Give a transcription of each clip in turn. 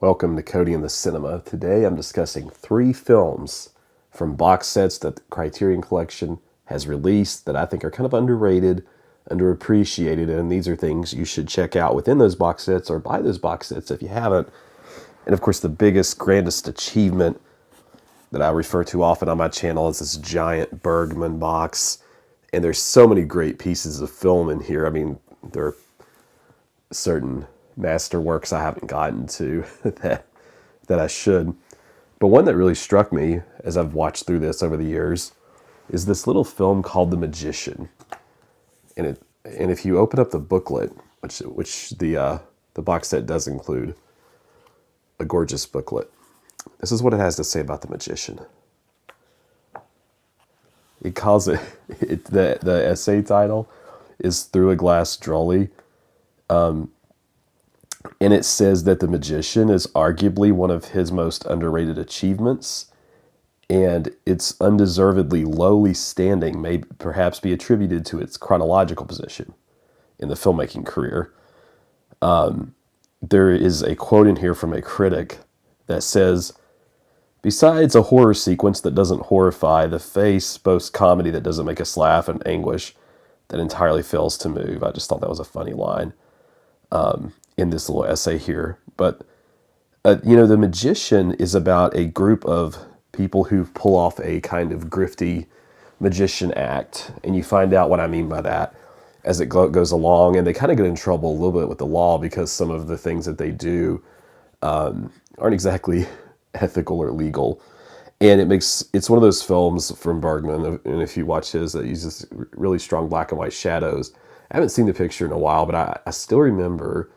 Welcome to Cody in the Cinema. Today I'm discussing 3 films from box sets that the Criterion Collection has released that I think are kind of underrated, underappreciated, and these are things you should check out within those box sets or buy those box sets if you haven't. And of course, the biggest, grandest achievement that I refer to often on my channel is this giant Bergman box. And there's so many great pieces of film in here. I mean, there are certain masterworks I haven't gotten to that I should. But one that really struck me as I've watched through this over the years is this little film called The Magician. And if you open up the booklet, which the box set does include a gorgeous booklet, this is what it has to say about The Magician. It calls it the essay title is Through a Glass Drolly. And it says that The Magician is arguably one of his most underrated achievements, and its undeservedly lowly standing may perhaps be attributed to its chronological position in the filmmaking career. There is a quote in here from a critic that says, "Besides a horror sequence that doesn't horrify, the face boasts comedy that doesn't make us laugh and anguish that entirely fails to move." I just thought that was a funny line in this little essay here. But, The Magician is about a group of people who pull off a kind of grifty magician act. And you find out what I mean by that as it goes along. And they kind of get in trouble a little bit with the law because some of the things that they do aren't exactly ethical or legal. And it's one of those films from Bergman, and if you watch his, that uses really strong black and white shadows. I haven't seen the picture in a while, but I still remember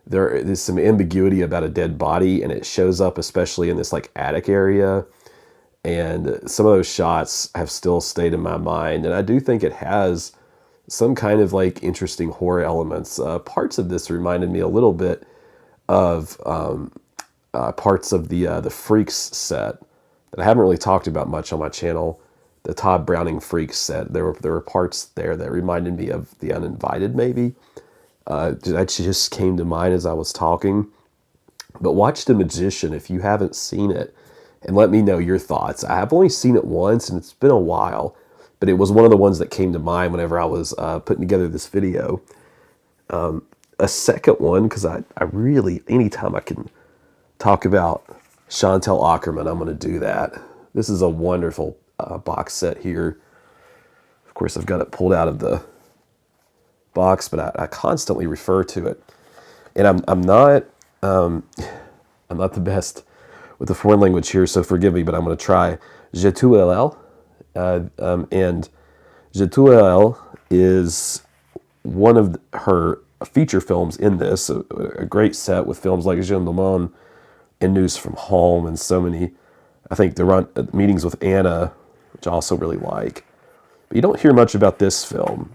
there's some ambiguity about a dead body, and it shows up especially in this like attic area. And some of those shots have still stayed in my mind, and I do think it has some kind of like interesting horror elements. Parts of this reminded me a little bit of parts of the Freaks set that I haven't really talked about much on my channel. The Todd Browning Freaks set. There were parts there that reminded me of The Uninvited, maybe. That just came to mind as I was talking. But watch The Magician if you haven't seen it, and let me know your thoughts. I have only seen it once, and it's been a while, but it was one of the ones that came to mind whenever I was putting together this video. A second one, because I really, anytime I can talk about Chantal Akerman, I'm going to do that. This is a wonderful box set here. Of course, I've got it pulled out of the box, but I constantly refer to it. And I'm not the best with the foreign language here, so forgive me, but I'm going to try. Je tu elle, and Je tu elle is one of her feature films in this, a great set with films like Jean de Monde and News from Home, and so many. I think the Meetings with Anna, which I also really like. But you don't hear much about this film.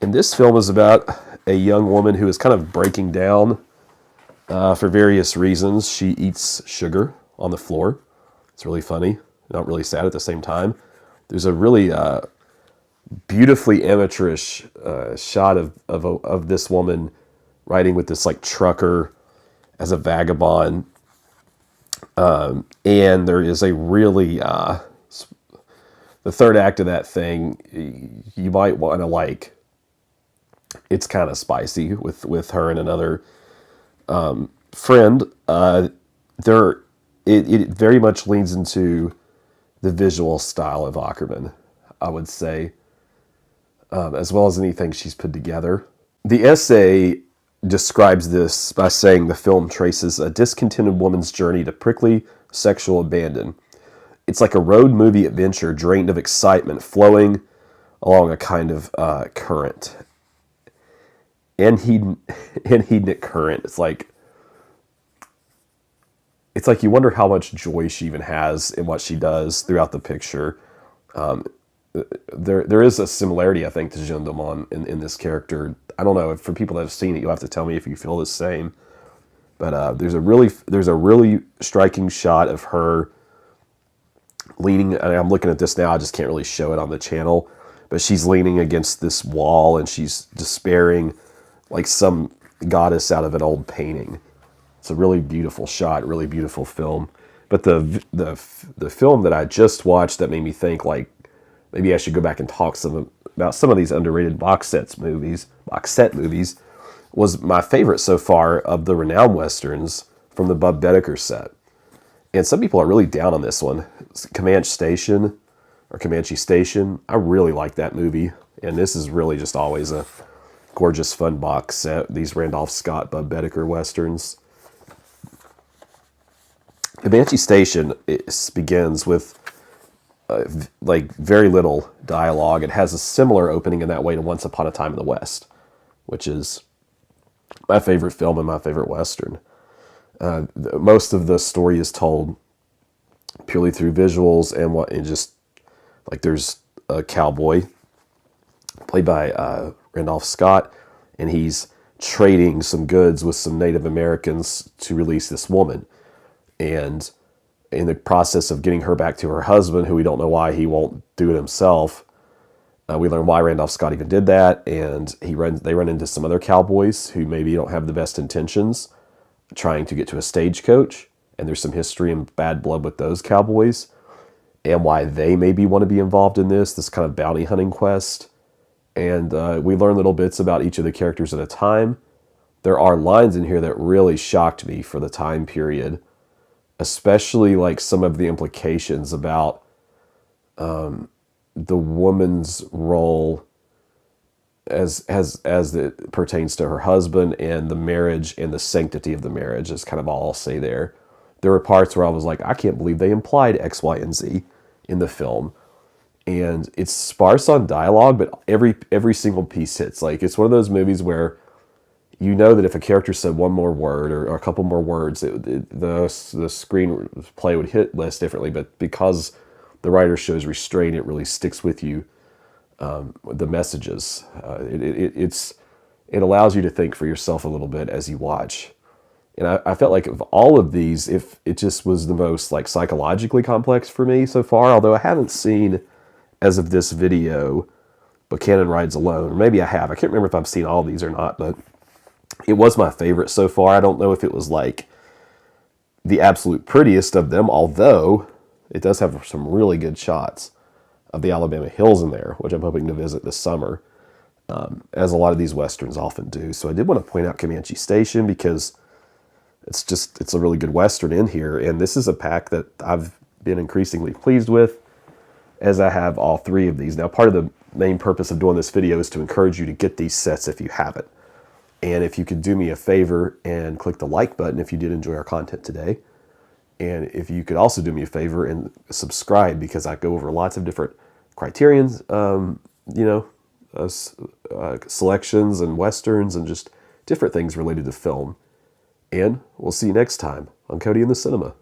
And this film is about a young woman who is kind of breaking down for various reasons. She eats sugar on the floor. It's really funny, not really sad at the same time. There's a really beautifully amateurish shot of this woman riding with this like trucker as a vagabond. And there is a really, the third act of that thing, you might want to like, it's kind of spicy with her and another friend. It very much leans into the visual style of Akerman, I would say, as well as anything she's put together. The essay describes this by saying the film traces a discontented woman's journey to prickly sexual abandon. It's like a road movie adventure drained of excitement, flowing along a kind of current. Anhedonic current. It's like you wonder how much joy she even has in what she does throughout the picture. There is a similarity, I think, to Jean de Monde in this character. I don't know, for people that have seen it, you'll have to tell me if you feel the same. But there's a really striking shot of her leaning. I'm looking at this now. I just can't really show it on the channel, but she's leaning against this wall and she's despairing, like some goddess out of an old painting. It's a really beautiful shot, really beautiful film. But the film that I just watched that made me think like maybe I should go back and talk about some of these underrated box set movies, was my favorite so far of the renowned westerns from the Bub Bedecker set. And some people are really down on this one. It's Comanche Station. I really like that movie. And this is really just always a gorgeous, fun box set. These Randolph Scott, Bub Bedecker westerns. Comanche Station begins with like very little dialogue. It has a similar opening in that way to Once Upon a Time in the West, which is my favorite film and my favorite western. Most of the story is told purely through visuals and just like there's a cowboy played by Randolph Scott, and he's trading some goods with some Native Americans to release this woman. And in the process of getting her back to her husband, who we don't know why he won't do it himself, we learn why Randolph Scott even did that, and they run into some other cowboys who maybe don't have the best intentions, trying to get to a stagecoach, and there's some history and bad blood with those cowboys, and why they maybe want to be involved in this kind of bounty hunting quest. And we learn little bits about each of the characters at a time. There are lines in here that really shocked me for the time period, especially like some of the implications about the woman's role as it pertains to her husband, and the marriage and the sanctity of the marriage is kind of all I'll say there. There were parts where I was like, I can't believe they implied X, Y, and Z in the film. And it's sparse on dialogue, but every single piece hits. Like, it's one of those movies where you know that if a character said one more word or a couple more words, the screenplay would hit less differently. But because the writer shows restraint, it really sticks with you. The messages, it allows you to think for yourself a little bit as you watch. And I felt like of all of these, if it just was the most like psychologically complex for me so far, although I haven't seen, as of this video, Buchanan Rides Alone. Or maybe I have. I can't remember if I've seen all of these or not, but it was my favorite so far. I don't know if it was like the absolute prettiest of them, although it does have some really good shots of the Alabama hills in there, which I'm hoping to visit this summer, as a lot of these westerns often do. So I did want to point out Comanche Station because it's a really good western in here, and this is a pack that I've been increasingly pleased with, as I have all three of these. Now, part of the main purpose of doing this video is to encourage you to get these sets if you haven't. And if you could do me a favor and click the like button if you did enjoy our content today. And if you could also do me a favor and subscribe, because I go over lots of different Criterions, selections and westerns and just different things related to film. And we'll see you next time on Cody in the Cinema.